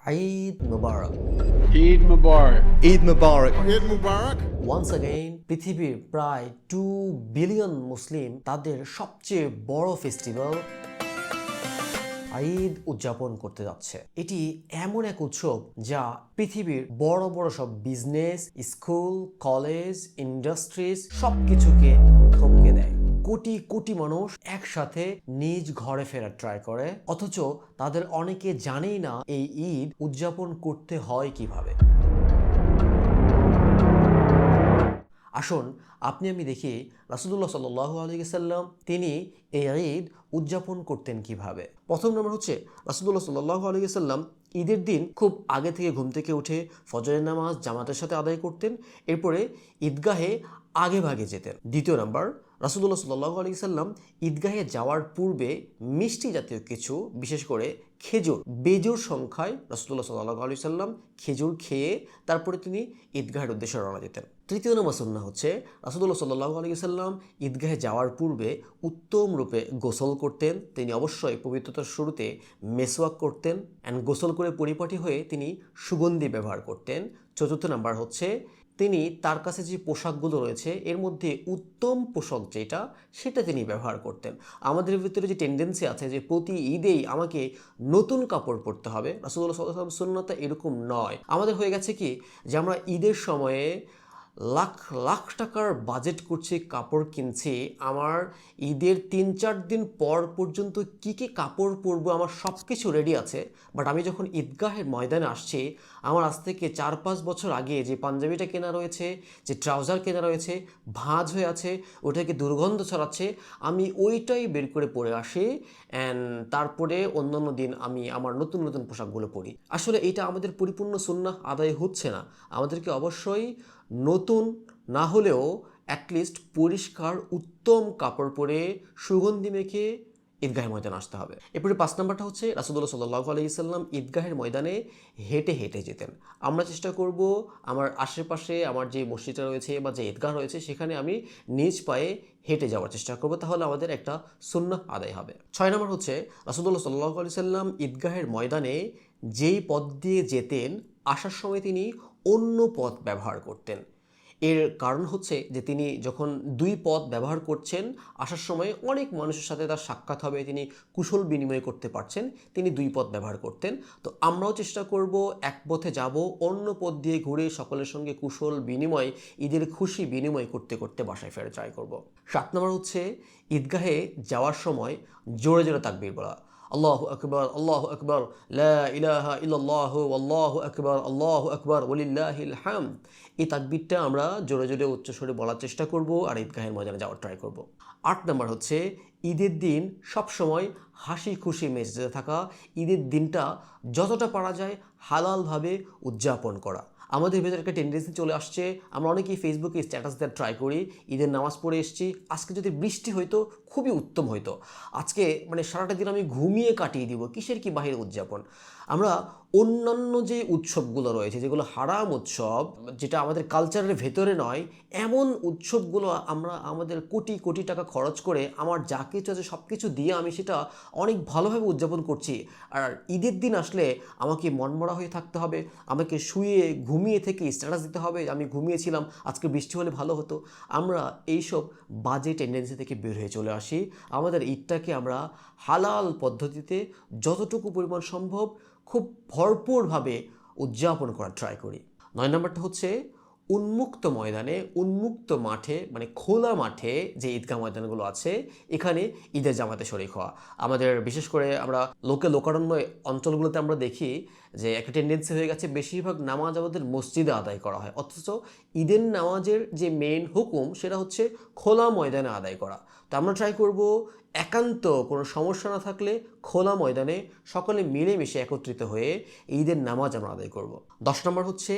Eid Mubarak. Eid Mubarak. Eid Mubarak. Eid Mubarak. Once again, পৃথিবীর প্রায় 2 billion মুসলিম তাদের সবচেয়ে বড় ফেস্টিভ্যাল ঈদ উদযাপন করতে যাচ্ছে। এটি এমন এক উৎসব যা পৃথিবীর বড় বড় সব বিজনেস, স্কুল, কলেজ, ইন্ডাস্ট্রিজ সবকিছুকে থমকে দেয়। কোটি কোটি মানুষ একসাথে নিজ ঘরে ফেরার ট্রাই করে, অথচ তাদের অনেকে জানেই না এই ঈদ উদযাপন করতে হয় কিভাবে। আসুন আপনি আমি দেখি রাসূলুল্লাহ সাল্লাল্লাহু আলাইহি সাল্লাম তিনি এই ঈদ উদযাপন করতেন কিভাবে। প্রথম নম্বর হচ্ছে রাসূলুল্লাহ সাল্লাল্লাহু আলাইহি সাল্লাম ঈদের দিন খুব আগে থেকে ঘুম থেকে উঠে ফজরের নামাজ জামাতের সাথে আদায় করতেন, এরপরে ঈদগাহে আগে ভাগে যেতেন। দ্বিতীয় নাম্বার, রাসূলুল্লাহ সাল্লাল্লাহু আলাইহি সাল্লাম ঈদগাহে যাওয়ার পূর্বে মিষ্টি জাতীয় কিছু, বিশেষ করে খেজুর, বেজোড় সংখ্যায় রাসূলুল্লাহ সাল্লাল্লাহু আলাইহি সাল্লাম খেজুর খেয়ে তারপরে তিনি ঈদগাহের উদ্দেশ্যে রওনা দিতেন। তৃতীয় নম্বর সুন্নাহ হচ্ছে রাসূলুল্লাহ সাল্লাল্লাহু আলাইহি সাল্লাম ঈদগাহে যাওয়ার পূর্বে উত্তম রূপে গোসল করতেন। তিনি অবশ্যই পবিত্রতার শুরুতে মেসওয়াক করতেন অ্যান্ড গোসল করে পরিপাটি হয়ে তিনি সুগন্ধি ব্যবহার করতেন। চতুর্থ নাম্বার হচ্ছে তিনি তার কাছে যে পোশাকগুলো রয়েছে এর মধ্যে উত্তম পোশাক যেটা সেটা তিনি ব্যবহার করতেন। আমাদের ভিতরে যে টেন্ডেন্সি আছে যে প্রতি ঈদেই আমাকে নতুন কাপড় পরতে হবে, রাসূলুল্লাহ সাল্লাল্লাহু আলাইহি ওয়াসাল্লাম সুন্নাহটা এরকম নয়। আমাদের হয়ে গেছে কি যে আমরা ঈদের সময়ে লাখ লাখ টাকার বাজেট করছি, কাপড় কিনছি, আমার ঈদের 3-4 দিন পর পর্যন্ত কী কী কাপড় পরবো আমার সব কিছু রেডি আছে, বাট আমি যখন ঈদগাহের ময়দানে আসছি আমার আজ থেকে 4-5 বছর আগে যে পাঞ্জাবিটা কেনা রয়েছে, যে ট্রাউজার কেনা রয়েছে ভাঁজ হয়ে আছে, ওটাকে দুর্গন্ধ ছড়াচ্ছে, আমি ওইটাই বের করে পরে আসি অ্যান্ড তারপরে অন্যান্য দিন আমি আমার নতুন নতুন পোশাকগুলো পরি। আসলে এটা আমাদের পরিপূর্ণ সুন্নাহ আদায় হচ্ছে না। আমাদেরকে অবশ্যই নতুন না হলেও অ্যাটলিস্ট পরিষ্কার উত্তম কাপড় পরে সুগন্ধি মেখে ঈদগাহের ময়দানে আসতে হবে। এরপরে 5 নাম্বারটা হচ্ছে রাসূলুল্লাহ সাল্লাল্লাহু আলাইহি সাল্লাম ঈদগাহের ময়দানে হেঁটে হেঁটে যেতেন। আমরা চেষ্টা করব আমার আশেপাশে আমার যে মসজিদটা রয়েছে বা যে ঈদগাহ রয়েছে সেখানে আমি নিজ পায়ে হেঁটে যাওয়ার চেষ্টা করব, তাহলে আমাদের একটা সুন্নাহ আদায় হবে। 6 নম্বর হচ্ছে রাসূলুল্লাহ সাল্লাল্লাহু আলাইহি সাল্লাম ঈদগাহের ময়দানে যেই পথ দিয়ে যেতেন আসার সময় তিনি অন্য পথ ব্যবহার করতেন। এর কারণ হচ্ছে যে তিনি যখন 2 পথ ব্যবহার করছেন, আসার সময় অনেক মানুষের সাথে তার সাক্ষাৎ হবে, তিনি কুশল বিনিময় করতে পারছেন, তিনি 2 পথ ব্যবহার করতেন। তো আমরাও চেষ্টা করব এক পথে যাব, অন্য পথ দিয়ে ঘুরে সকলের সঙ্গে কুশল বিনিময়, ঈদের খুশি বিনিময় করতে করতে বাসায় ফেরার ট্রাই করব। 7 নম্বর হচ্ছে ঈদগাহে যাওয়ার সময় জোরে জোরে তাকবীর বলা। আল্লাহু আকবার, আল্লাহু আকবার, লা ইলাহা ইল্লাল্লাহু আল্লাহু আকবার ওয়ালিল্লাহিল হামদ। এই তাকবীরটা আমরা জোরে জোরে উচ্চস্বরে বলার চেষ্টা করব আর ঈদগাহের ময়দানে যাওয়ার ট্রাই করব। 8 নম্বর হচ্ছে ঈদের দিন সবসময় হাসি খুশি মেজাজে থাকা, ঈদের দিনটা যতটা পারা যায় হালালভাবে উদযাপন করা। আমাদের ভেতরে একটা টেন্ডেন্সি চলে আসছে, আমরা অনেকেই ফেসবুকে স্ট্যাটাস দেওয়ার ট্রাই করি, ঈদের নামাজ পড়ে এসেছি, আজকে যদি বৃষ্টি হইতো খুবই উত্তম হইতো, আজকে সারাটা দিন আমি ঘুমিয়ে কাটিয়ে দিব, কিসের কি বাহিরে উদযাপন। আমরা অন্যান্য যে উৎসবগুলো রয়েছে যেগুলো হারাম উৎসব, যেটা আমাদের কালচারের ভেতরে নয়, এমন উৎসবগুলো আমরা আমাদের কোটি কোটি টাকা খরচ করে আমার যা কিছু আছে সব কিছু দিয়ে আমি সেটা অনেক ভালোভাবে উদযাপন করছি, আর ঈদের দিন আসলে আমাকে মনমরা হয়ে থাকতে হবে, আমাকে শুয়ে ঘুমিয়ে থেকে স্ট্যাটাস দিতে হবে আমি ঘুমিয়েছিলাম, আজকে বৃষ্টি হলে ভালো হতো। আমরা এইসব বাজে টেন্ডেন্সি থেকে বের হয়ে চলে আসি, আমাদের ঈদটাকে আমরা হালাল পদ্ধতিতে যতটুকু পরিমাণ সম্ভব খুব ভরপুরভাবে উদযাপন করার ট্রাই করি। 9 নম্বরটা হচ্ছে উন্মুক্ত ময়দানে, উন্মুক্ত মাঠে, খোলা মাঠে যে ঈদগাহ ময়দানগুলো আছে এখানে ঈদের জামাতে শরীক হওয়া। আমাদের বিশেষ করে আমরা লোকারণ্য অঞ্চলগুলোতে আমরা দেখি যে একটা টেন্ডেন্সি হয়ে গেছে বেশিরভাগ নামাজ আমাদের মসজিদে আদায় করা হয়, অথচ ঈদের নামাজের যে মেইন হুকুম সেটা হচ্ছে খোলা ময়দানে আদায় করা। তো আমরা ট্রাই করব একান্ত কোনো সমস্যা না থাকলে খোলা ময়দানে সকলে মিলেমিশে একত্রিত হয়ে ঈদের নামাজ আমরা আদায় করব। 10 নম্বর হচ্ছে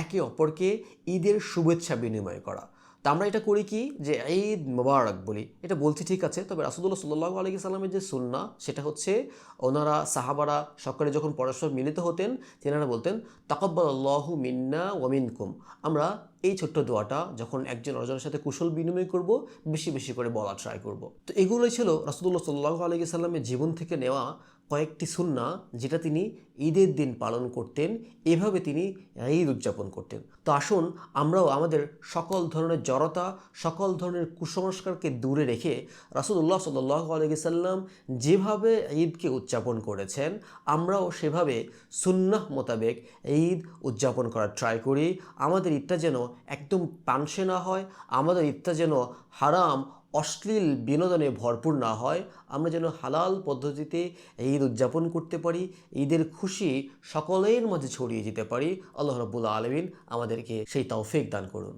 একে অপরকে ঈদের শুভেচ্ছা বিনিময় করা। তা আমরা এটা করি কি যে ঈদ মোবারক বলি, এটা বলছি ঠিক আছে, তবে রাসূলুল্লাহ সাল্লাল্লাহু আলাইহি সাল্লামের যে সুন্নাহ সেটা হচ্ছে ওনারা সাহাবারা সকলে যখন পরস্পর মিলিত হতেন তেনারা বলতেন তাকাব্বালাল্লাহু মিন্না ওয়া মিনকুম। আমরা এই ছোট্ট দোয়াটা যখন একজন অন্যজনের সাথে কুশল বিনিময় করব বেশি বেশি করে বলা ট্রাই করব। তো এগুলোই ছিল রাসূলুল্লাহ সাল্লাল্লাহু আলাইহি সাল্লামের জীবন থেকে নেওয়া কয়েকটি সুন্নাহ যেটা তিনি ঈদের দিন পালন করতেন, এভাবে তিনি ঈদ উদযাপন করতেন। তো আসুন আমরাও আমাদের সকল ধরনের জড়তা, সকল ধরনের কুসংস্কারকে দূরে রেখে রাসূলুল্লাহ সাল্লাল্লাহু আলাইহি সাল্লাম যেভাবে ঈদকে উদযাপন করেছেন আমরাও সেভাবে সুন্নাহ মোতাবেক ঈদ উদযাপন করার ট্রাই করি। আমাদের ঈদটা যেন একদম পানসে না হয়, আমাদের ঈদটা যেন হারাম অশ্লীল বিনোদনে ভরপুর না হয়, আমরা যেন হালাল পদ্ধতিতে ঈদ উদযাপন করতে পারি, ঈদের খুশি সকলের মাঝে ছড়িয়ে যেতে পারি। আল্লাহ রাব্বুল আলামিন আমাদেরকে সেই তৌফিক দান করুন।